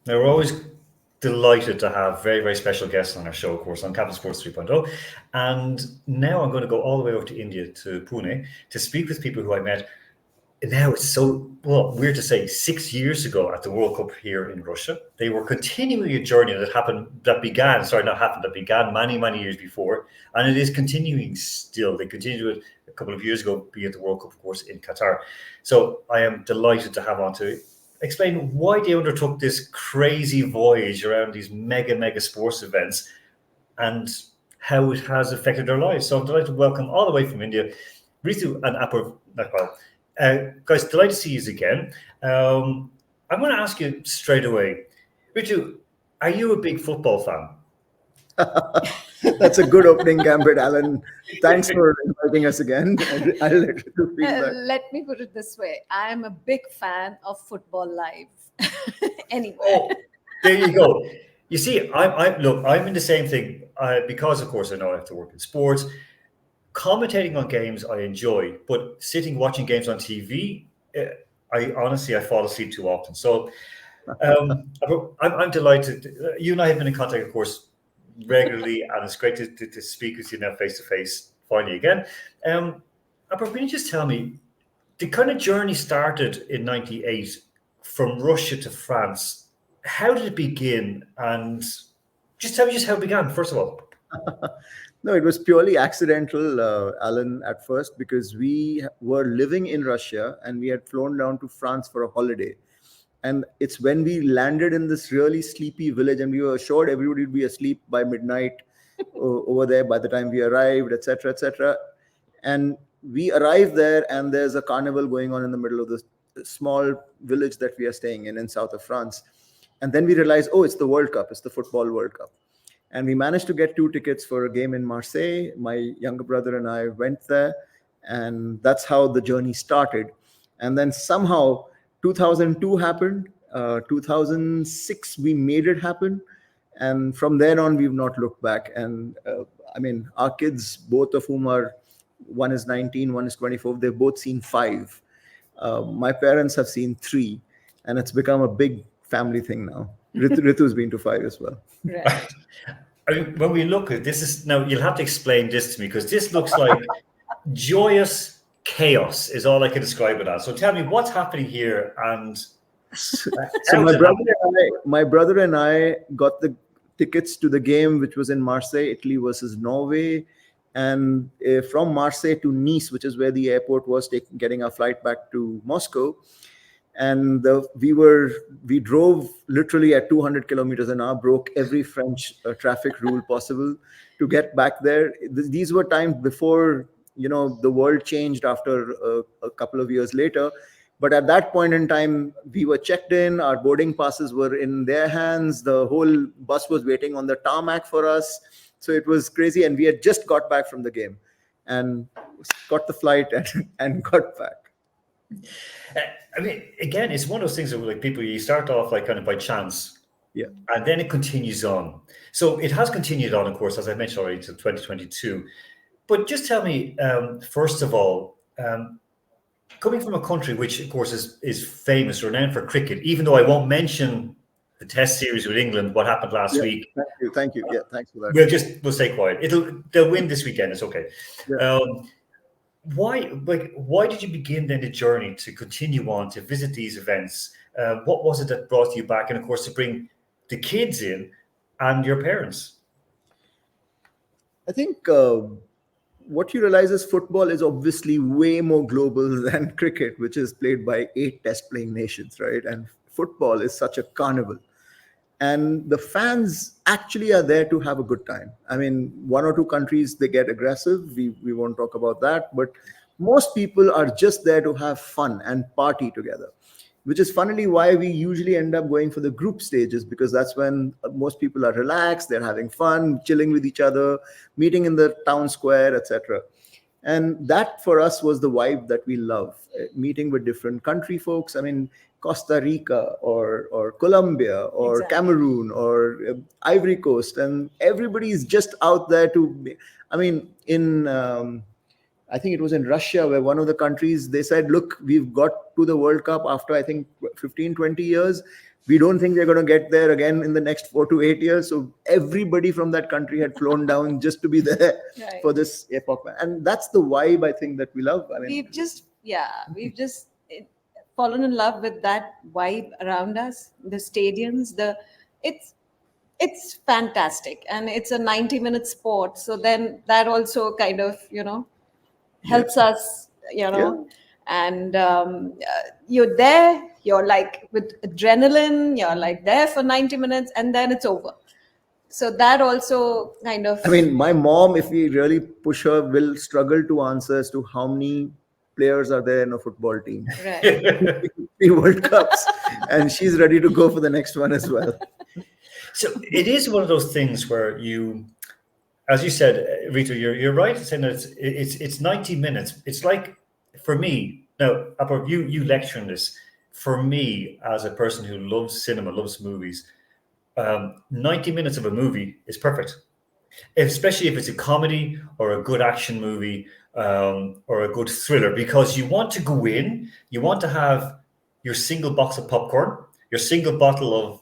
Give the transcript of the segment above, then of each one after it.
Now, we're always delighted to have very, very special guests on our show, of course, on Capital Sports 3.0. And now I'm going to go all the way over to India, to Pune, to speak with people who I met. Now it's so, well, weird to say, 6 years ago at the World Cup here in Russia. They were continuing a journey that began many, many years before. And it is continuing still. They continued it a couple of years ago, be at the World Cup, of course, in Qatar. So I am delighted to have on to explain why they undertook this crazy voyage around these mega, mega sports events and how it has affected their lives. So I'm delighted to welcome all the way from India, Ritu and Apurv Nagpal. Guys, delighted to see you again. I'm going to ask you straight away, Ritu, are you a big football fan? That's a good opening gambit, Alan. Thanks for inviting us again. I'll let you speak back. Let me put it this way. I am a big fan of football live. Anyway. Oh, there you go. You see, I'm in the same thing because, of course, I know I have to work in sports. Commentating on games I enjoy, but sitting watching games on TV, I honestly fall asleep too often. So I'm delighted. You and I have been in contact, of course, regularly, and it's great to speak with you now face to face finally again. But can you just tell me, the kind of journey started in '98 from Russia to France. How did it begin? And just tell me how it began, first of all. No, it was purely accidental, Alan, at first, because we were living in Russia and we had flown down to France for a holiday. And it's when we landed in this really sleepy village, and we were assured everybody would be asleep by midnight over there by the time we arrived, etc., etc. And we arrived there, and there's a carnival going on in the middle of this small village that we are staying in south of France. And then we realized, oh, it's the World Cup. It's the Football World Cup. And we managed to get 2 tickets for a game in Marseille. My younger brother and I went there, and that's how the journey started. And then somehow 2002 happened. 2006, we made it happen. And from then on, we've not looked back. And I mean, our kids, both of whom one is 19, one is 24, they've both seen 5. My parents have seen 3. And it's become a big family thing now. Ritu's been to 5 as well. Right. I mean, when we look at this, now you'll have to explain this to me, because this looks like joyous chaos is all I can describe it as. So tell me what's happening here. And so my brother and I got the tickets to the game, which was in Marseille, Italy versus Norway, and from Marseille to Nice, which is where the airport was, getting our flight back to Moscow. And we drove literally at 200 kilometers an hour, broke every French traffic rule possible to get back there. These were times before, the world changed after a couple of years later. But at that point in time, we were checked in, our boarding passes were in their hands, the whole bus was waiting on the tarmac for us. So it was crazy. And we had just got back from the game and got the flight and got back. I mean, again, it's one of those things that, like, people, you start off like kind of by chance, yeah, and then it continues on. So it has continued on, of course, as I mentioned already, to 2022. But just tell me, first of all, coming from a country which, of course, is famous, renowned for cricket, even though I won't mention the Test series with England, what happened last week. Thank you. Yeah, thanks for that. We'll stay quiet. They'll win this weekend. It's okay. Yeah. Why did you begin then the journey to continue on to visit these events? What was it that brought you back? And of course, to bring the kids in and your parents. I think what you realize is football is obviously way more global than cricket, which is played by 8 test playing nations, right? And football is such a carnival. And the fans actually are there to have a good time. I mean, 1 or 2 countries, they get aggressive. We won't talk about that. But most people are just there to have fun and party together, which is funnily why we usually end up going for the group stages, because that's when most people are relaxed, they're having fun, chilling with each other, meeting in the town square, etc. And that for us was the vibe that we love, meeting with different country folks. I mean, Costa Rica or Colombia or Exactly. Cameroon or Ivory Coast, and everybody is just out there to, I mean, in I think it was in Russia, where one of the countries, they said, look, we've got to the World Cup after, I think, 15, 20 years. We don't think they're going to get there again in the next 4 to 8 years. So everybody from that country had flown down just to be there Right. for this epoch. And that's the vibe, I think, that we love. I mean, we've just fallen in love with that vibe around us, the stadiums, it's fantastic, and it's a 90-minute sport. So then that also kind of, helps us, and you're there, you're like with adrenaline, you're like there for 90 minutes, and then it's over. So that also kind of, I mean, my mom, if we really push her, will struggle to answer as to how many players are there in a football team. right. 3 World Cups, and she's ready to go for the next one as well. So it is one of those things where you, as you said, Ritu, you're right in saying that it's 90 minutes. It's like, for me, now, Apurv, you lecture on this. For me, as a person who loves cinema, loves movies, 90 minutes of a movie is perfect. Especially if it's a comedy or a good action movie, or a good thriller, because you want to go in, you want to have your single box of popcorn, your single bottle of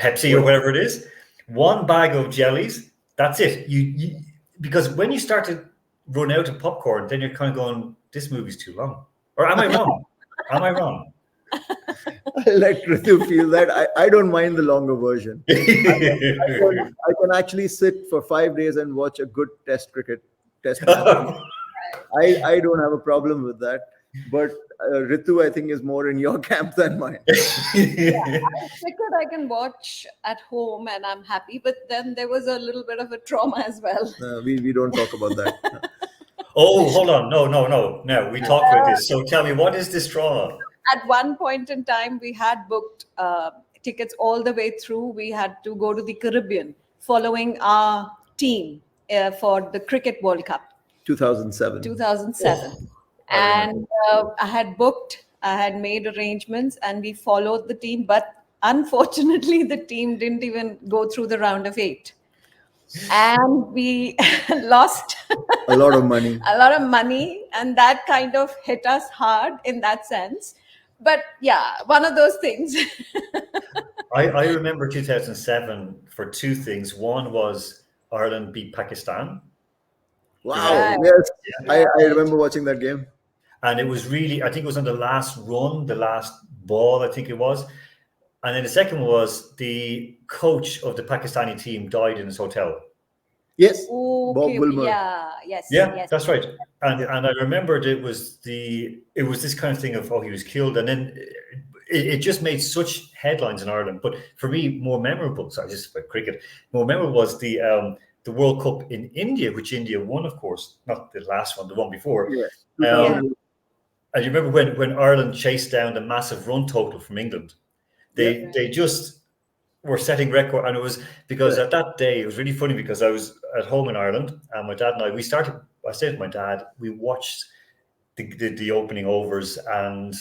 Pepsi or whatever it is, one bag of jellies. That's it. You because when you start to run out of popcorn, then you're kind of going, this movie's too long. Or am I wrong? Am I wrong? I'll let Ritu feel that. I don't mind the longer version. I can actually sit for 5 days and watch a good test match. I don't have a problem with that. But Ritu, I think, is more in your camp than mine. Cricket I can watch at home and I'm happy, but then there was a little bit of a trauma as well. We don't talk about that. Oh, hold on. No. Now we talk about this. So tell me, what is this trauma? At one point in time, we had booked tickets all the way through. We had to go to the Caribbean following our team for the Cricket World Cup 2007. 2007. Oh, And I had made arrangements and we followed the team, but unfortunately the team didn't even go through the round of 8. And we lost A lot of money. And that kind of hit us hard in that sense. But yeah, one of those things. I remember 2007 for 2 things. One was Ireland beat Pakistan. Wow. Right. Yes. Yeah. I remember watching that game. And it was really, I think it was on the last run, the last ball, I think it was. And then the second was the coach of the Pakistani team died in his hotel. Yes. Okay. Bob Wilmer. Yeah. Yes. Yeah, Yes. that's right. And I remembered it was this kind of thing of, oh, he was killed. And then it just made such headlines in Ireland. But for me, more memorable, sorry, just about cricket, more memorable was the World Cup in India, which India won, of course, not the last one, the one before. Yeah. And you remember when Ireland chased down the massive run total from England? They just were setting record, and it was because at that day it was really funny because I was at home in Ireland and my dad and I stayed with my dad. We watched the opening overs and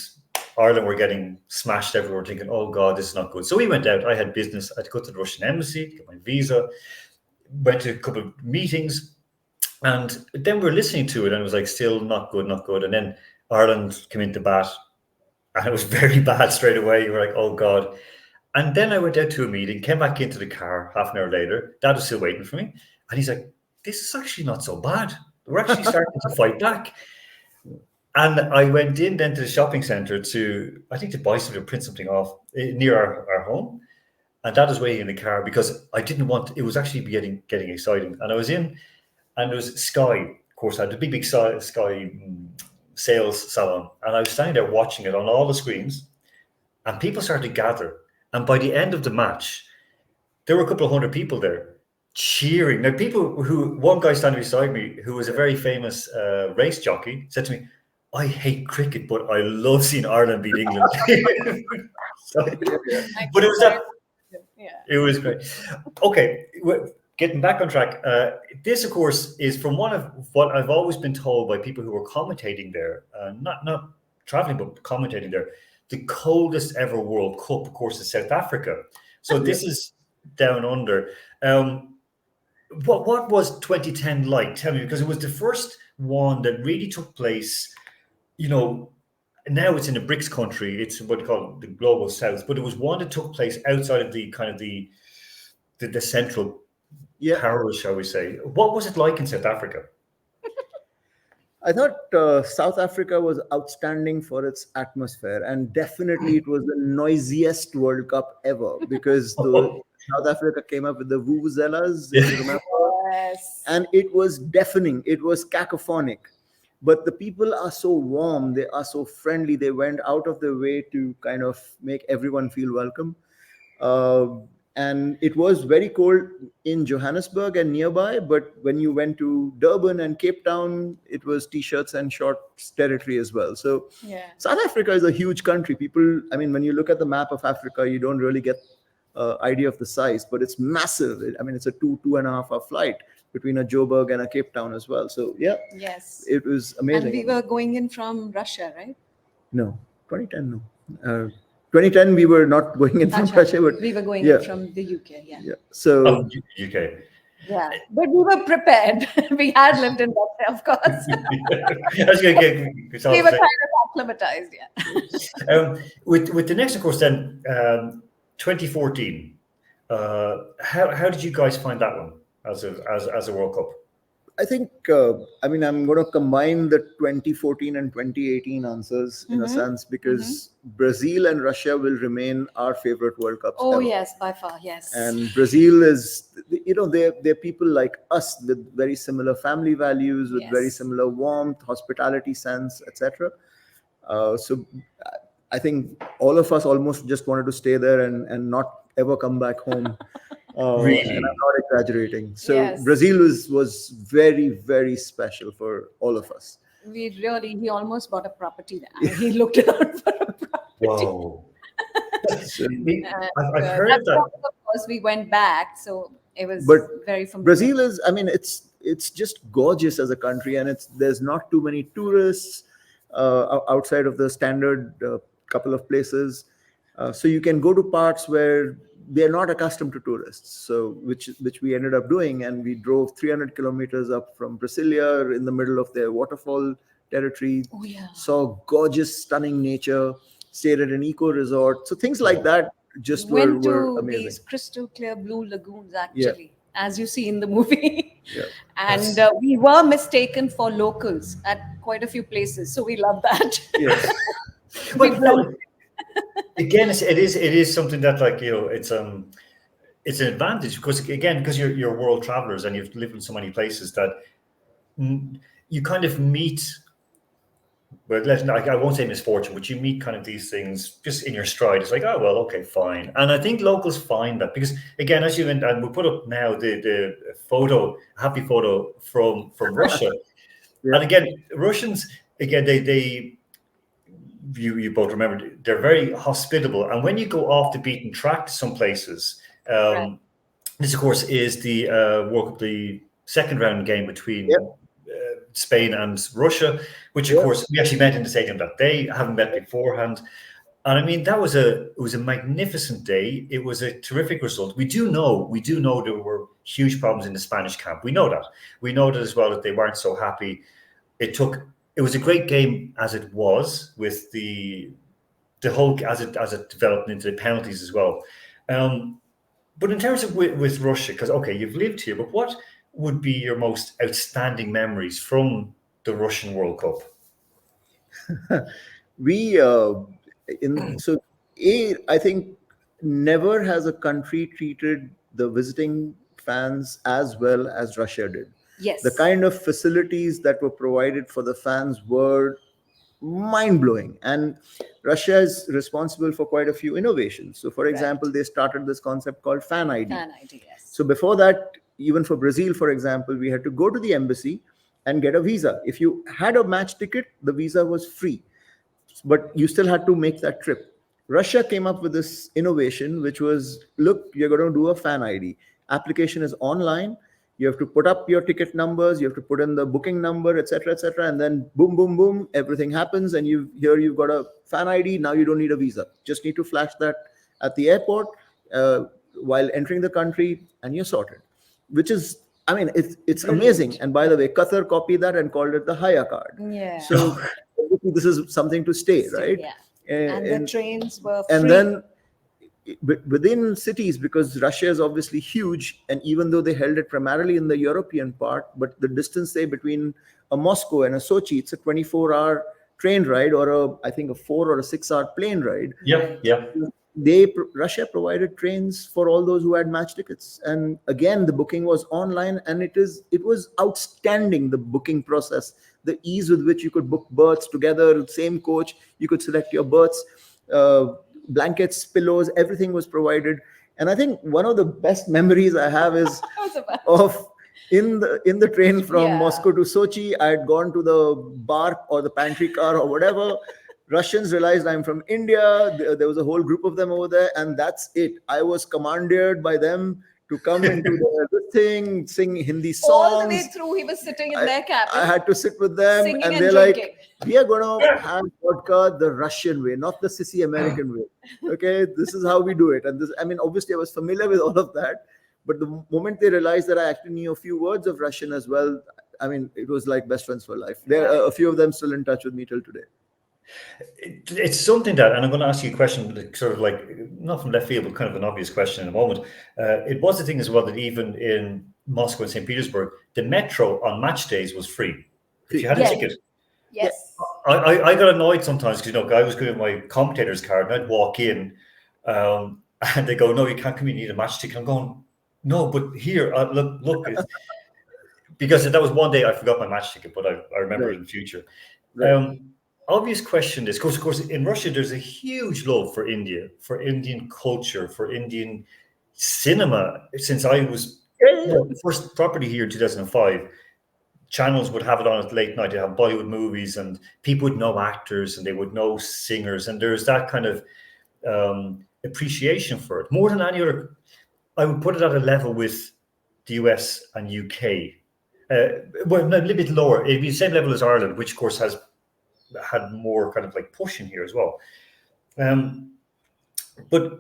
Ireland were getting smashed everywhere, thinking, oh God, this is not good. So we went out. I had business. I had to go to the Russian embassy, get my visa, went to a couple of meetings, and then we were listening to it and it was like still not good. And then Ireland came into bat and it was very bad straight away. You were like, oh God. And then I went out to a meeting, came back into the car half an hour later. Dad was still waiting for me. And he's like, this is actually not so bad. We're actually starting to fight back. And I went in then to the shopping centre to buy something or print something off near our home. And Dad was waiting in the car because I didn't want, it was actually getting exciting. And I was in, and there was Sky, of course, I had a big Sky sales salon. And I was standing there watching it on all the screens. And people started to gather. And by the end of the match, there were a couple of hundred people there cheering. Now, one guy standing beside me, who was a very famous race jockey, said to me, I hate cricket, but I love seeing Ireland beat England. But it was that. Yeah. It was great. Okay, getting back on track. This, of course, is from one of what I've always been told by people who were commentating there, not traveling, but commentating there. The coldest ever World Cup, of course, is South Africa. So this is down under. What was 2010 like? Tell me, because it was the first one that really took place, you know, now it's in a BRICS country. It's what they call the global south, but it was one that took place outside of the kind of the central Yeah. powers, shall we say. What was it like in South Africa? I thought South Africa was outstanding for its atmosphere, and definitely it was the noisiest World Cup ever because the Oh, South Africa came up with the vuvuzelas, if you yeah. remember, Yes. and it was deafening. It was cacophonic, but the people are so warm. They are so friendly. They went out of their way to kind of make everyone feel welcome. uh, and it was very cold in Johannesburg and nearby. But when you went to Durban and Cape Town, it was t-shirts and shorts territory as well. So Yeah. South Africa is a huge country. People, I mean, when you look at the map of Africa, you don't really get idea of the size, but it's massive. I mean, it's a 2.5 hour flight between a Joburg and a Cape Town as well. So yeah, Yes. it was And amazing. we were going in from Russia, right? No, 2010, no. 2010, we were not going in from Acha, Russia, but we were going yeah, in from the UK. Yeah. yeah. So Oh, UK. Yeah. But we were prepared. We had lived in Russia, of course. I was going to get We were kind of acclimatized. Yeah. with the next, of course, then 2014. How did you guys find that one as a World Cup? I think, I mean, I'm going to combine the 2014 and 2018 answers in a Mhm. sense, because Brazil and Russia will remain our favorite World Cups Oh, ever. yes, by far. Yes. And Brazil is, you know, they're people like us with very similar family values, with very Yes. similar warmth, hospitality sense, etc. So I think all of us almost just wanted to stay there and not ever come back home. And I'm Really? not exaggerating. So Yes. Brazil was very, very special for all of us. He almost bought a property there. He looked out for a property. Whoa. So, I've heard of That's that. why, of course, we went back. So it was But very familiar. Brazil is, I mean, it's just gorgeous as a country, and there's not too many tourists outside of the standard couple of places. So you can go to parts where they're not accustomed to tourists. So which we ended up doing, and we drove 300 kilometers up from Brasilia in the middle of their waterfall territory. Oh, yeah. Saw gorgeous, stunning nature. Stayed at an eco resort. So things like that just Went were to amazing. these crystal clear blue lagoons, Yeah. actually, as you see in the movie. Yeah. And we were mistaken for locals at quite a few places. So we love that. Yes. We But blend- again, it is something that, like, it's an advantage because you're world travelers and you've lived in so many places that you kind of meet. But I won't say misfortune, but you meet kind of these things just in your stride. It's like, oh well, okay, fine. And I think locals find that because, again, as you went, and we'll put up now the photo, happy photo from Russia, Yeah. and again, Russians, again, they you both remember, they're very hospitable, and when you go off the beaten track to some places, Right. this of course is the World Cup, the second round game between Yep. Spain and Russia, which of Yep. course we actually met in the stadium that day, haven't met beforehand. And I mean, it was a magnificent day. It was a terrific result. We do know there were huge problems in the Spanish camp. We know that. We know that as well, that they weren't so happy. It was a great game as it was, with the whole as it developed into the penalties as well. But in terms of with Russia, because okay, you've lived here, but what would be your most outstanding memories from the Russian World Cup? We I think never has a country treated the visiting fans as well as Russia did. Yes. The kind of facilities that were provided for the fans were mind blowing, and Russia is responsible for quite a few innovations. So, for example, they started this concept called Fan ID. Fan ID, yes. So before that, even for Brazil, for example, we had to go to the embassy and get a visa. If you had a match ticket, the visa was free, but you still had to make that trip. Russia came up with this innovation, which was, look, you're going to do a Fan ID. Application is online. You have to put up your ticket numbers. You have to put in the booking number, etc., etc., and then boom, boom, boom, everything happens, and you've got a Fan ID. Now you don't need a visa. Just need to flash that at the airport while entering the country, and you're sorted. Which is I mean, it's amazing. And by the way, Qatar copied that and called it the Haya card. Yeah. So obviously this is something to stay, right? Yeah. And the trains were free. And then within cities, because Russia is obviously huge, and even though they held it primarily in the European part, but the distance, say, between a Moscow and a Sochi, it's a 24-hour train ride, or I think a 4 or a 6-hour plane ride. Yeah. Russia provided trains for all those who had match tickets, and again the booking was online, and it was outstanding, the booking process, the ease with which you could book berths together, same coach, you could select your berths, blankets, pillows, everything was provided. And I think one of the best memories I have is of in the train from Moscow to Sochi. I had gone to the bar or the pantry car or whatever. Russians realized I'm from India. There was a whole group of them over there, and that's it. I was commanded by them to come into the thing, sing Hindi songs. All the way through, he was sitting in their cabin. I had to sit with them, singing and and they're drinking. like, "We are going to have vodka the Russian way, not the sissy American way. Okay, this is how we do it." And this, I mean, obviously, I was familiar with all of that, but the moment they realized that I actually knew a few words of Russian as well, I mean, it was like best friends for life. There are a few of them still in touch with me till today. It's something that, and I'm going to ask you a question, sort of like not from left field, but kind of an obvious question in a moment. It was the thing as well that even in Moscow and St. Petersburg, the metro on match days was free if you had a ticket. Yes. I got annoyed sometimes because, I was going with my commentator's card, and I'd walk in, and they go, "No, you can't come in, you need a match ticket." I'm going, "No, but here, look." Because that was one day I forgot my match ticket, but I remember it in the future. Right. Obvious question is, of course, in Russia, there's a huge love for India, for Indian culture, for Indian cinema. Since I was the first property here in 2005, channels would have it on at late night. They have Bollywood movies, and people would know actors, and they would know singers, and there's that kind of appreciation for it. More than any other, I would put it at a level with the US and UK. Well, a little bit lower. It'd be the same level as Ireland, which, of course, has had more kind of like push in here as well. But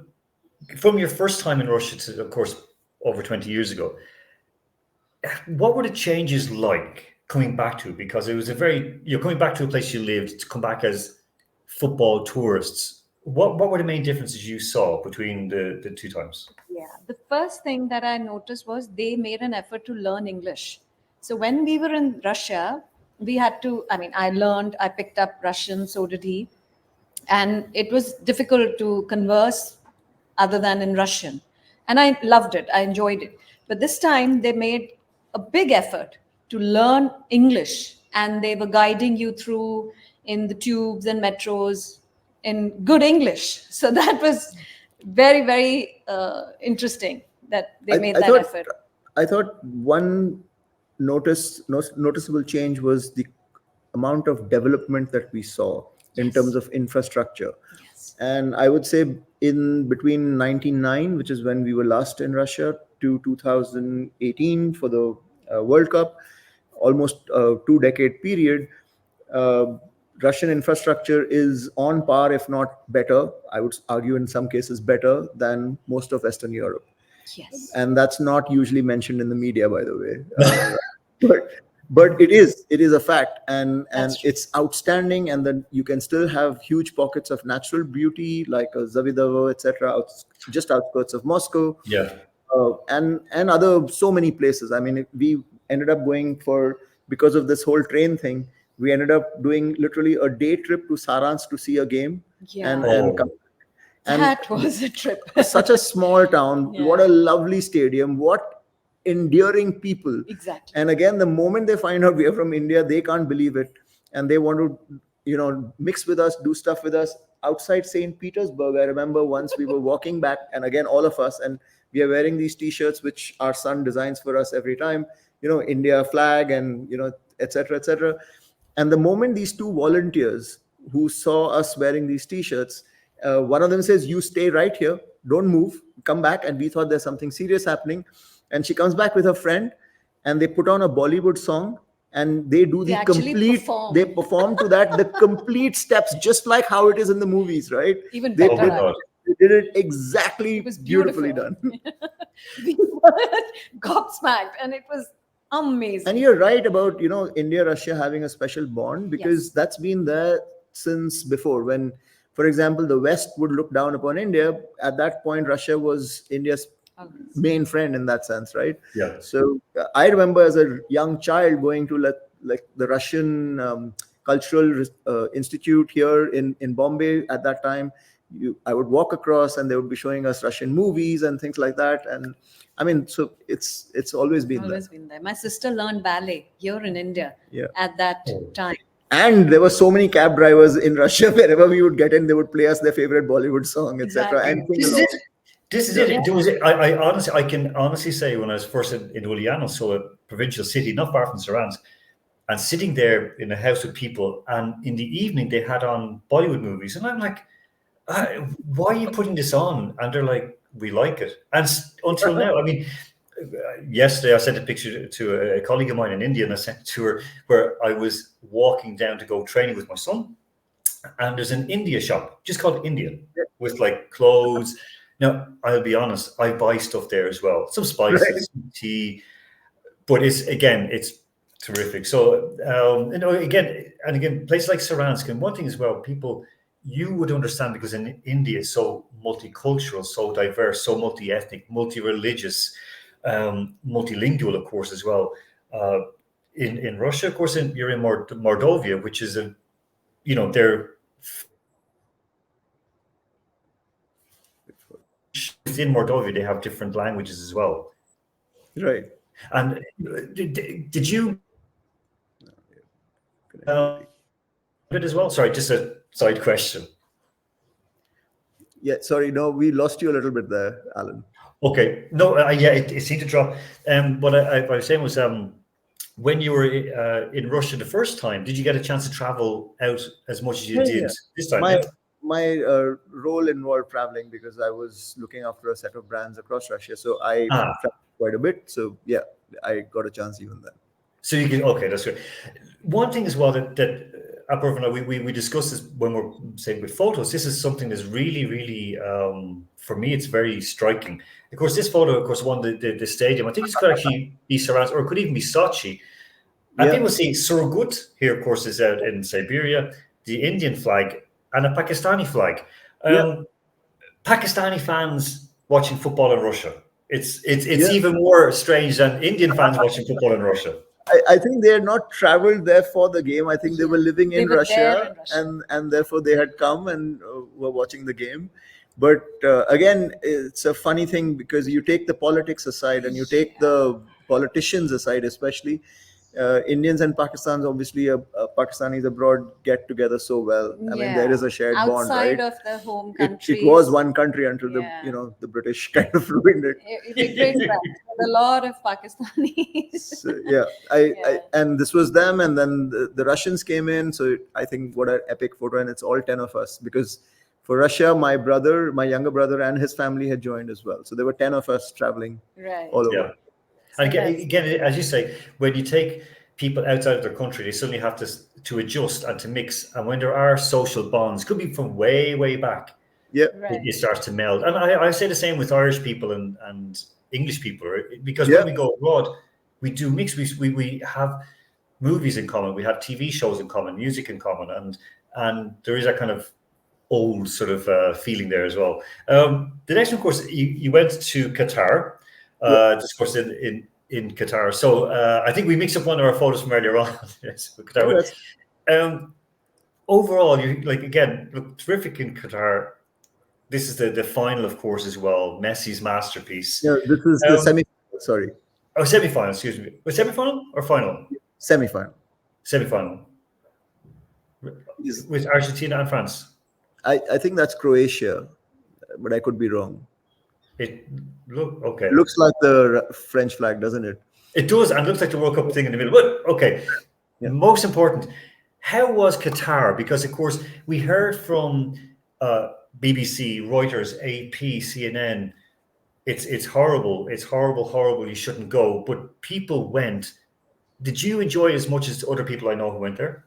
from your first time in Russia to, of course, over 20 years ago, what were the changes like coming back to it? Because it was you're coming back to a place you lived, to come back as football tourists. What were the main differences you saw between the two times? Yeah, the first thing that I noticed was they made an effort to learn English. So when we were in Russia, we had to, I picked up Russian, so did he. And it was difficult to converse other than in Russian. And I loved it. I enjoyed it. But this time they made a big effort to learn English, and they were guiding you through in the tubes and metros in good English. So that was very, very interesting that they made that effort. I thought one noticeable change was the amount of development that we saw in terms of infrastructure. Yes. And I would say in between 1999, which is when we were last in Russia, to 2018 for the World Cup, almost a 2-decade period, Russian infrastructure is on par, if not better. I would argue in some cases better than most of Western Europe. Yes. And that's not usually mentioned in the media, by the way. But it is a fact, and it's outstanding. And then you can still have huge pockets of natural beauty like Zavidovo, etc., just outskirts of Moscow. Yeah. And other so many places. I mean, we ended up going because of this whole train thing, we ended up doing literally a day trip to Saransk to see a game. Yeah. And that was a trip. Such a small town. Yeah. What a lovely stadium. What endearing people. Exactly. And again, the moment they find out we are from India, they can't believe it. And they want to, mix with us, do stuff with us. Outside St. Petersburg, I remember once we were walking back, and again, all of us, and we are wearing these T-shirts, which our son designs for us every time, India flag and, et cetera, et cetera. And the moment these two volunteers who saw us wearing these T-shirts, one of them says, "You stay right here, don't move, come back." And we thought there's something serious happening. And she comes back with her friend, and they put on a Bollywood song, and they do they perform to that, the complete steps, just like how it is in the movies, right? Even better. They did it exactly. It was beautifully done. We were gobsmacked, and it was Amazing. And you're right about, India Russia having a special bond, because that's been there since before. When, for example, the West would look down upon India, at that point Russia was India's main friend in that sense, right? Yeah. So I remember as a young child going to like the Russian cultural institute here in Bombay at that time. I would walk across and they would be showing us Russian movies and things like that. And I mean, so it's always been Always been there. My sister learned ballet here in India at that time. And there were so many cab drivers in Russia. Wherever we would get in, they would play us their favorite Bollywood song, etc. Exactly. And sing This is along. it. This is it. There was, I can honestly say, when I was first in Uliano, so a provincial city not far from Saransk, and sitting there in a house with people, and in the evening they had on Bollywood movies, and I'm like, why are you putting this on? And they're like, we like it. And until now, I mean, yesterday I sent a picture to a colleague of mine in India, and I sent it to her, where I was walking down to go training with my son, and there's an India shop just called India with like clothes. Now, I'll be honest, I buy stuff there as well, some spices, some tea, but it's terrific. So again, places like Saransk, and one thing as well, people, you would understand, because in India it's so multicultural, so diverse, so multi-ethnic, multi-religious, multilingual, of course, as well. In Russia, of course, you're in Mordovia, which is they're within Mordovia, they have different languages as well. Right. And did you it as well? Sorry, just a side question. Yeah, sorry, no, we lost you a little bit there, Alan. Okay, no, it seemed to drop. What I was saying was, when you were in Russia the first time, did you get a chance to travel out as much as you did this time? My role involved traveling, because I was looking after a set of brands across Russia, so I traveled quite a bit. So yeah, I got a chance even then. So you can, okay, that's great. One thing as well that Apurv and I, we discussed this when we're saying with photos. This is something that's really, really, for me, it's very striking. Of course, this photo, of course, won the stadium. I think it could actually be Saransk, or it could even be Sochi. And people see Surgut here, of course, is out in Siberia, the Indian flag, and a Pakistani flag. Pakistani fans watching football in Russia. It's even more strange than Indian fans watching football in Russia. I think they had not traveled there for the game. I think they were living in Russia, and therefore they had come and were watching the game. But again, it's a funny thing, because you take the politics aside and you take the politicians aside, especially. Indians and Pakistanis, obviously, Pakistanis abroad get together so well. I mean, there is a shared bond, right? Outside of the home country, it was one country until the British kind of ruined it. It's a great fact. A lot of Pakistanis. So, and this was them, and then the Russians came in. So I think what an epic photo, and it's all 10 of us, because for Russia, my younger brother, and his family had joined as well. So there were 10 of us traveling all over. Yeah. And again, as you say, when you take people outside of their country, they suddenly have to adjust and to mix. And when there are social bonds, could be from way, way back, it starts to meld. And I say the same with Irish people and English people, because when we go abroad, we do mix. We have movies in common, we have TV shows in common, music in common, and there is a kind of old sort of feeling there as well. The next one, of course, you went to Qatar. Of course, in Qatar. So I think we mixed up one of our photos from earlier on. Yes, Qatar. Overall, you look terrific in Qatar. This is the final, of course, as well. Messi's masterpiece. Yeah, this is the semi-final. Sorry. Oh, semi-final. Excuse me. Was semi-final or final? Semi-final. Semi-final. With Argentina and France. I think that's Croatia, but I could be wrong. It looks like the French flag, doesn't it? It does, and looks like the World Cup thing in the middle. But okay, most important, how was Qatar? Because of course we heard from BBC, Reuters, AP, CNN. It's horrible. It's horrible. You shouldn't go. But people went. Did you enjoy as much as other people I know who went there?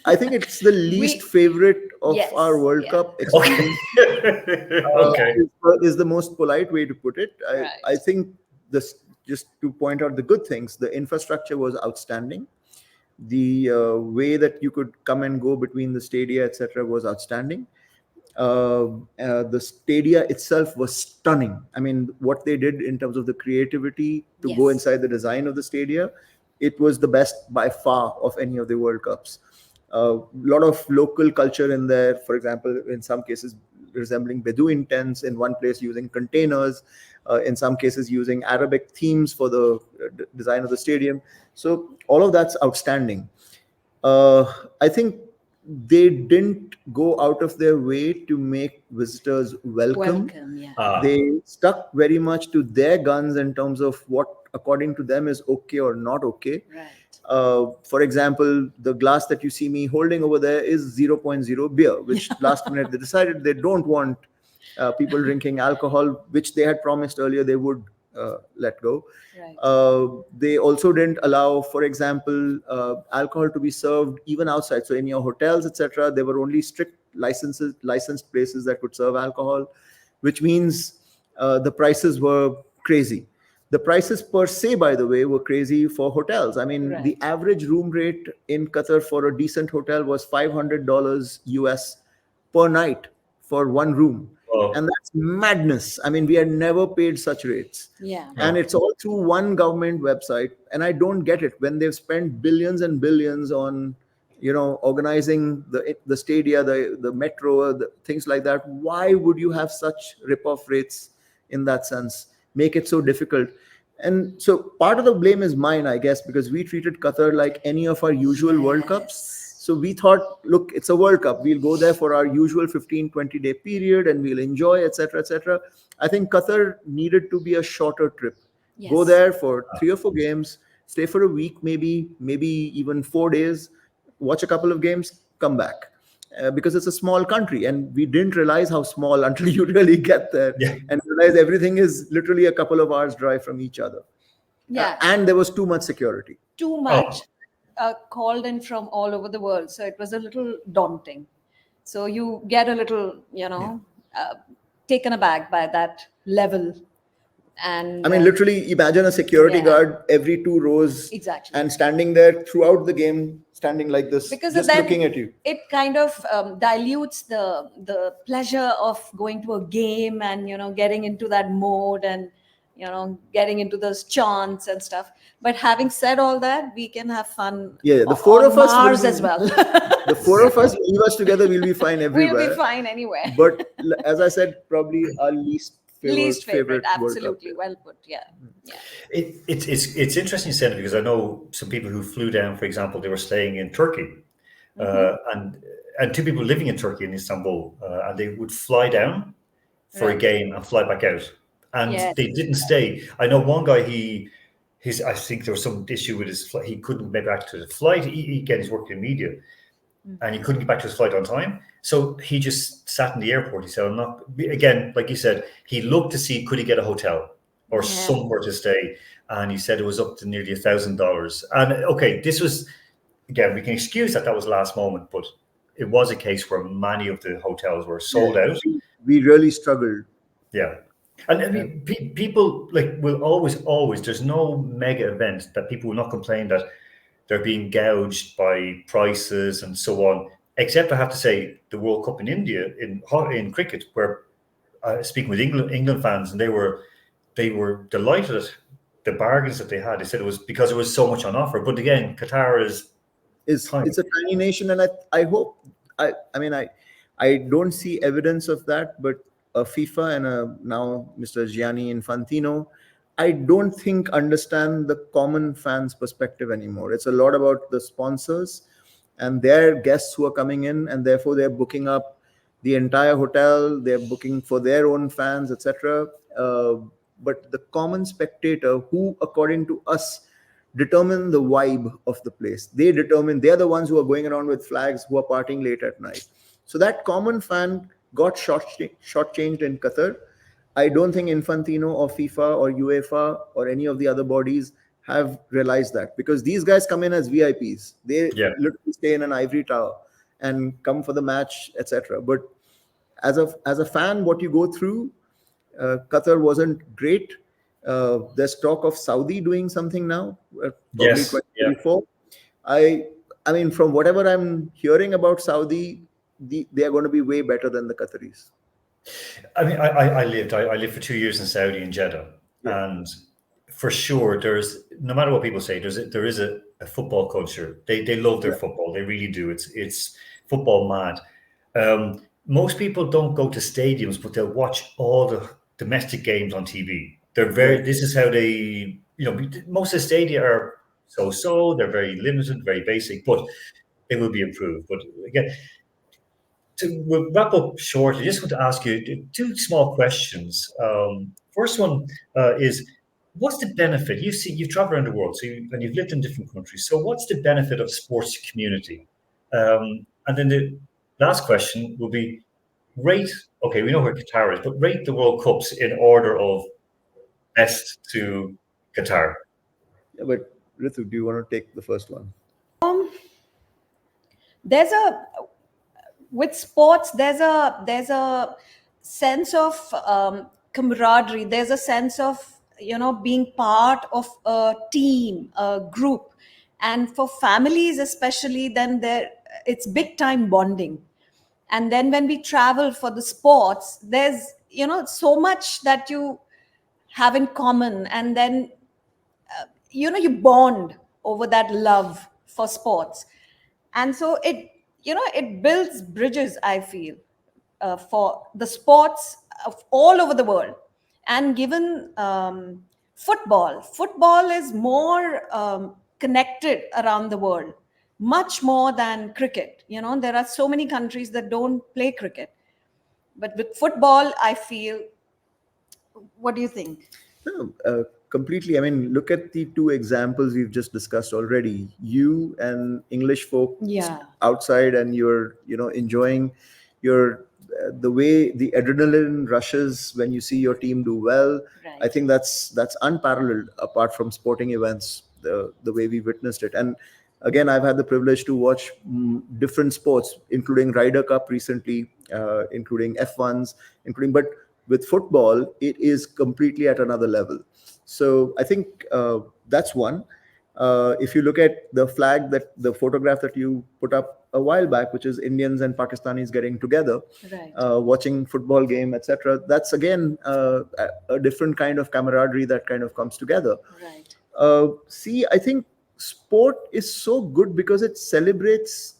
I think it's the least favorite of our World Cup experience. Okay. Is the most polite way to put it. I think this, just to point out the good things, the infrastructure was outstanding. The way that you could come and go between the stadia, etc., was outstanding. The stadia itself was stunning. I mean, what they did in terms of the creativity to go Yes. inside the design of the stadia, it was the best by far of any of the World Cups. A lot of local culture in there, for example, in some cases resembling Bedouin tents, in one place using containers, in some cases using Arabic themes for the design of the stadium. So all of that's outstanding. I think they didn't go out of their way to make visitors welcome. Welcome. Yeah. They stuck very much to their guns in terms of what, according to them, is okay or not okay. Right. For example, the glass that you see me holding over there is 0.0 beer, which last minute they decided they don't want people drinking alcohol, which they had promised earlier they would let go. Right. They also didn't allow, for example, alcohol to be served even outside. So in your hotels, etc., there were only strict licensed places that could serve alcohol, which means the prices were crazy. The prices per se, by the way, were crazy for hotels. I mean, the Right. average room rate in Qatar for a decent hotel was $500 US per night for one room. Oh, And that's madness. I mean, we had never paid such rates. Yeah. And no. it's all through one government website. And I don't get it. When they've spent billions and billions on, organizing the stadia, the metro, things like that, why would you have such rip-off rates in that sense? Make it so difficult. And so part of the blame is mine, I guess, because we treated Qatar like any of our usual World Cups. Yes. So we thought, look, it's a World Cup. We'll go there for our usual 15, 20-day period and we'll enjoy, etc., etc. I think Qatar needed to be a shorter trip. Yes. Go there for 3 or 4 games, stay for a week, maybe even 4 days, watch a couple of games, come back. Because it's a small country and we didn't realize how small until you really get there Yeah. and realize everything is literally a couple of hours drive from each other. Yeah. And there was too much security. Too much called in from all over the world. So it was a little daunting. So you get a little, taken aback by that level. And I mean, literally imagine a security Yeah. guard every 2 rows exactly. and standing there throughout the game, standing like this, Because just then looking at you. it kind of dilutes the pleasure of going to a game and getting into that mode and getting into those chants and stuff. But having said all that, we can have fun. Yeah, the four on of us will Mars be- as well. The four of us, leave us together, we'll be fine everywhere. We'll be fine anywhere. But as I said, probably our least favorite World Cup. Absolutely, well put. Yeah. It's interesting you said it, because I know some people who flew down. For example, they were staying in Turkey, and two people living in Turkey in Istanbul, and they would fly down for a Right. game and fly back out, and Yes. they didn't stay. I know one guy. I think there was some issue with his flight. He couldn't get back to the flight. Again, he's working in media, and he couldn't get back to his flight on time. So he just sat in the airport. He said, "I'm not." Again, like you said, he looked to see could he get a hotel or Yeah. somewhere to stay, and he said it was up to nearly $1,000. And okay, this was, again, we can excuse that was last moment, but it was a case where many of the hotels were sold out. We really struggled. Yeah. And I mean, people will always, there's no mega event that people will not complain that they're being gouged by prices and so on. Except I have to say, the World Cup in India in cricket, where speaking with England fans, and they were delighted at the bargains that they had. They said it was because there was so much on offer. But again, Qatar is tiny. It's a tiny nation, and I hope I don't see evidence of that, but FIFA and now Mr. Gianni Infantino, I don't think understand the common fans' perspective anymore. It's a lot about the sponsors and their guests who are coming in, and therefore they're booking up the entire hotel. They're booking for their own fans, etc. But the common spectator, who, according to us, determine the vibe of the place. They're the ones who are going around with flags, who are partying late at night. So that common fan got shortchanged in Qatar. I don't think Infantino or FIFA or UEFA or any of the other bodies have realized that, because these guys come in as VIPs. They literally stay in an ivory tower and come for the match, etc. But as a fan, what you go through, Qatar wasn't great. There's talk of Saudi doing something now, probably Yes, yeah. 2024. I I mean, from whatever I'm hearing about Saudi, they are going to be way better than the Qataris. I mean, I lived for 2 years in Saudi in Jeddah, Yeah, and for sure, there's no matter what people say, there is a football culture. They love their yeah, football. They really do. It's football mad. Most people don't go to stadiums, but they'll watch all the domestic games on TV. They're very. right. This is how they. Most of the stadia are so. They're very limited, very basic, but they will be improved. But again, we'll wrap up shortly. I just want to ask you two small questions. First one is, what's the benefit? You've traveled around the world, and you've lived in different countries. So, what's the benefit of sports community? And then the last question will be, rate. Okay, we know where Qatar is, but rate the World Cups in order of best to Qatar. Yeah, but Ritu, do you want to take the first one? Um, there's a with sports there's a sense of camaraderie. There's a sense of being part of a team, a group, and for families especially, then there it's big time bonding. And then when we travel for the sports, there's so much that you have in common, and then you bond over that love for sports. And so it builds bridges, I feel, for the sports of all over the world. And given football is more connected around the world, much more than cricket. There are so many countries that don't play cricket, but with football, I feel. What do you think? No, completely. I mean, look at the two examples we've just discussed already. You and English folk Yeah. outside, and you're, enjoying your the way the adrenaline rushes when you see your team do well. I Right. think that's unparalleled apart from sporting events. The way we witnessed it, and again, I've had the privilege to watch different sports, including Ryder Cup recently, including F1s, including but with football, it is completely at another level. So I think that's one. If you look at the photograph that you put up a while back, which is Indians and Pakistanis getting together, Right. watching football game, etc. That's again a different kind of camaraderie that kind of comes together. Right. See, I think sport is so good because it celebrates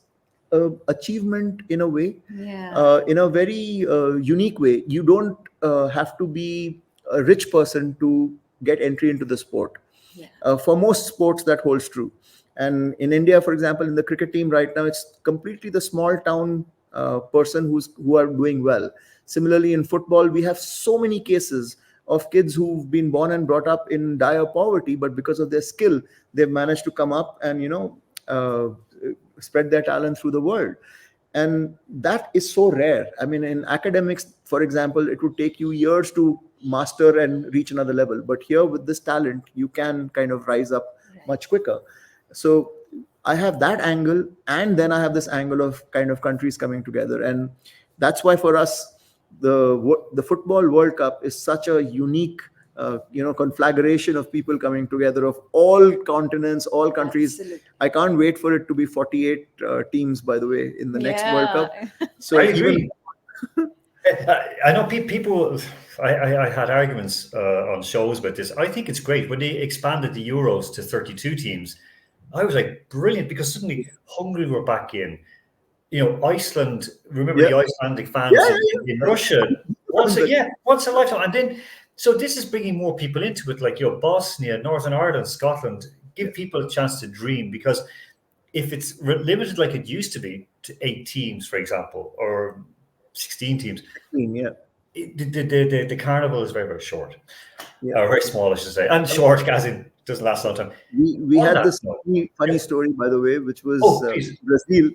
achievement in a way, Yeah. in a very unique way. You don't have to be a rich person to get entry into the sport. Yeah. For most sports, that holds true. And in India, for example, in the cricket team right now, it's completely the small town person who are doing well. Similarly, in football, we have so many cases of kids who've been born and brought up in dire poverty, but because of their skill, they've managed to come up and spread their talent through the world. And that is so rare. I mean, in academics, for example, it would take you years to master and reach another level, but here with this talent you can kind of rise up much quicker. So I have that angle, and then I have this angle of kind of countries coming together. And that's why for us, the football World Cup is such a unique conflagration of people coming together of all continents, all countries. Absolutely. I can't wait for it to be 48 teams, by the way, in the next World Cup. Yeah. So I even agree. I know people. I had arguments on shows about this. I think it's great when they expanded the Euros to 32 teams. I was like, brilliant, because suddenly Hungary were back in. Iceland. Remember Yeah. the Icelandic fans Yeah, yeah, in Russia. Once But- a lifetime. And then, so this is bringing more people into it, like Bosnia, Northern Ireland, Scotland. Give people a chance to dream, because if it's limited like it used to be to 8 teams, for example, or 16 teams, yeah. the carnival is very, very short, Yeah. or very small, I should say, and short as in doesn't last a long time. We On had that this note, funny yeah. story, by the way, which was Oh, please. Brazil.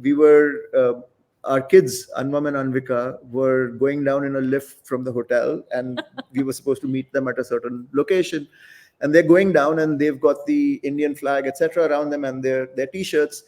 We were our kids, Anvam and Anvika, were going down in a lift from the hotel, and we were supposed to meet them at a certain location. And they're going down, and they've got the Indian flag, etc., around them, and their T-shirts.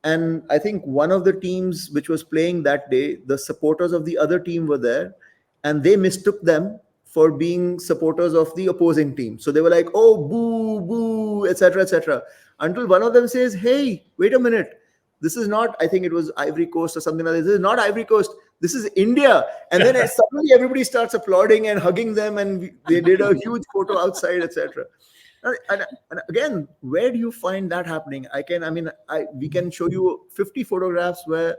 And I think one of the teams which was playing that day, the supporters of the other team were there, and they mistook them for being supporters of the opposing team. So they were like, "Oh, boo, boo," etc., etc. Until one of them says, "Hey, wait a minute. This is not, I think it was Ivory Coast or something like this. This is not Ivory Coast. This is India." And then suddenly everybody starts applauding and hugging them, and they did a huge photo outside, etc. And again, where do you find that happening? We can show you 50 photographs where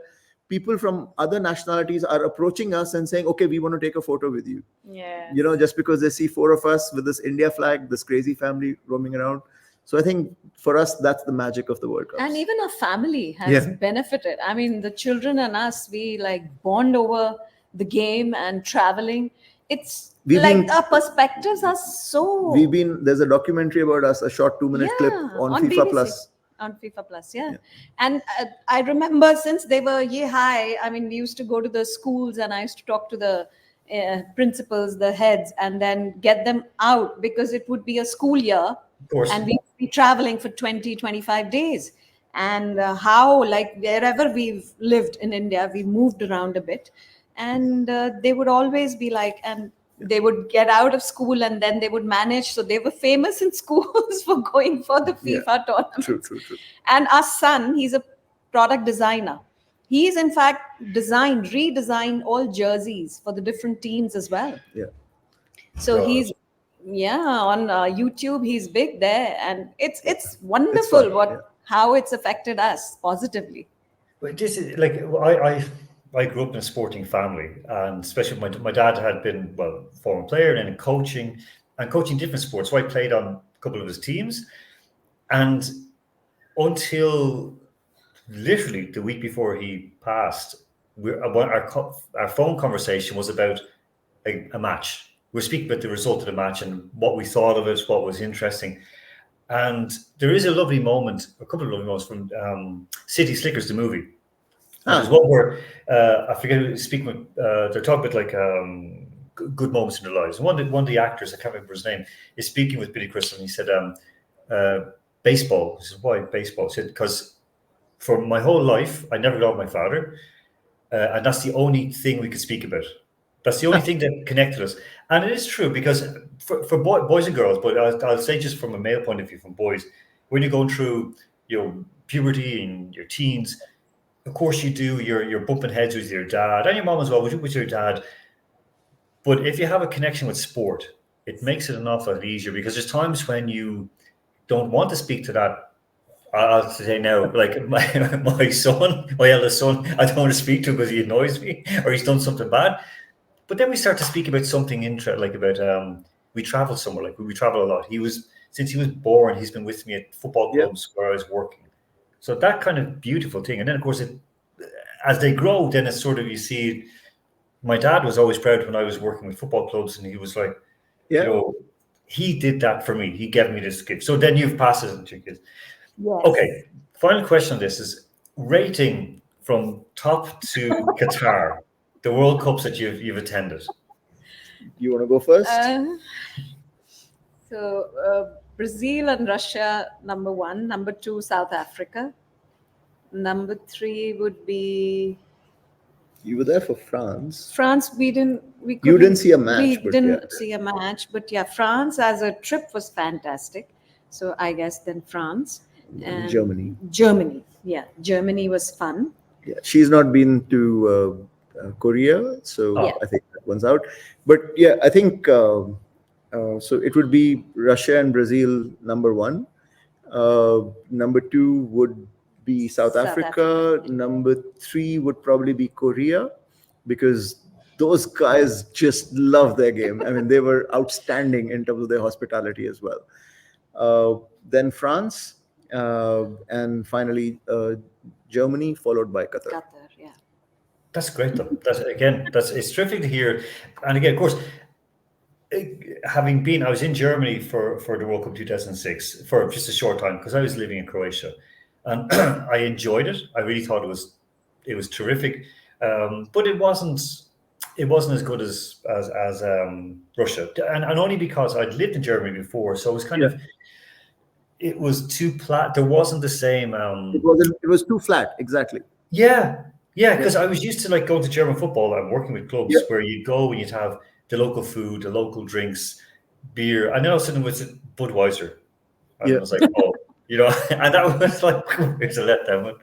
people from other nationalities are approaching us and saying, "Okay, we want to take a photo with you." Yeah. Just because they see four of us with this India flag, this crazy family roaming around. So I think for us, that's the magic of the World Cup. And even our family has benefited. I mean, the children and us, we like bond over the game and traveling. It's our perspectives are so. There's a documentary about us, a short 2-minute clip on FIFA BBC. Plus. On FIFA Plus, and I remember since they were year high, I mean, we used to go to the schools and I used to talk to the principals, the heads, and then get them out because it would be a school year. Of course. And we'd be traveling for 20, 25 days. And how, like, wherever we've lived in India, we moved around a bit. And they would always be like, and they would get out of school and then they would manage. So they were famous in schools for going for the FIFA tournament. True. And our son, he's a product designer. He's in fact redesigned all jerseys for the different teams as well. Yeah. So he's on YouTube. He's big there, and it's wonderful how it's affected us positively. But this is like I grew up in a sporting family, and especially my dad had been former player and then coaching different sports. So I played on a couple of his teams, and until literally the week before he passed, our phone conversation was about a match. We're speaking about the result of the match and what we thought of it, what was interesting. And there is a couple of lovely moments from City Slickers, the movie. There's one where I forget who speaking with. They're talking about like good moments in their lives. One of the actors, I can't remember his name, is speaking with Billy Crystal, and he said, "Baseball." He said, "Why baseball?" He said, "Because for my whole life, I never loved my father, and that's the only thing we could speak about. That's the only thing that connected us." And it is true, because for boys and girls, but I'll say just from a male point of view, from boys, when you're going through puberty and your teens, of course you do, you're bumping heads with your dad and your mom as well, with your dad. But if you have a connection with sport, it makes it an awful lot easier, because there's times when you don't want to speak to that. I'll say now, like my son, my eldest son, I don't want to speak to him because he annoys me or he's done something bad. But then we start to speak about something we travel somewhere, like we travel a lot. Since he was born, he's been with me at football clubs where I was working. So that kind of beautiful thing. And then, of course, as they grow, then it's sort of, you see, my dad was always proud when I was working with football clubs, and he was like, he did that for me. He gave me this gift. So then you've passed it on to your kids. Yes. Okay, final question on this is rating from top to Qatar, the World Cups that you've attended. You want to go first? Brazil and Russia, number 1. Number 2, South Africa. Number 3 would be. You were there for France. France, you didn't see a match. We didn't see a match, but France as a trip was fantastic. So I guess then France. And Germany. Germany was fun. Yeah, she's not been to Korea, so I think that one's out. But I think so. It would be Russia and Brazil, number 1. Number 2 would be South Africa. Number 3 would probably be Korea, because those guys just love their game. I mean, they were outstanding in terms of their hospitality as well. Then France, and finally Germany, followed by Qatar. That's great, though. It's terrific to hear. And again, of course, I was in Germany for the World Cup 2006 for just a short time, because I was living in Croatia, and I enjoyed it. I really thought it was terrific, but it wasn't as good as Russia, and only because I'd lived in Germany before, so it was kind of. It was too flat. There wasn't the same. It was too flat. Exactly. Yeah, because I was used to like going to German football and working with clubs where you go and you'd have the local food, the local drinks, beer. And then I was sitting with Budweiser. And Yeah. I was like, oh, and that was like, it's a letdown.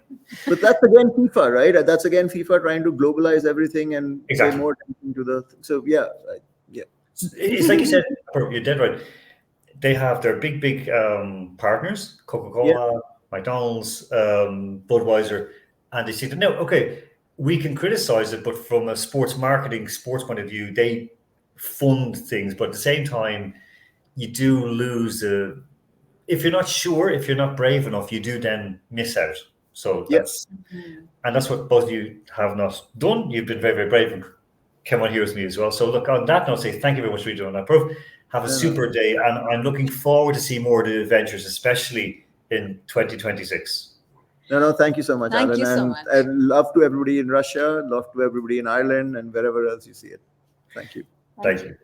But that's again FIFA, right? That's again FIFA trying to globalize everything and Exactly. pay more attention to the. So yeah, yeah. It's like you said, you're dead right. They have their big partners, Coca-Cola, McDonald's, Budweiser, and they see that, no, okay, we can criticize it, but from a sports marketing, sports point of view, they fund things, but at the same time, you do lose if you're not sure, if you're not brave enough, you do then miss out. So that's and that's what both of you have not done. You've been very, very brave and come on here with me as well. So look, on that note, say thank you very much for doing that, Apurv. Have a super day, and I'm looking forward to see more of the adventures, especially in 2026. No, thank you so much, Thank Alan. you so And much. love to everybody in Russia, love to everybody in Ireland, and wherever else you see it. Thank you. Thank you.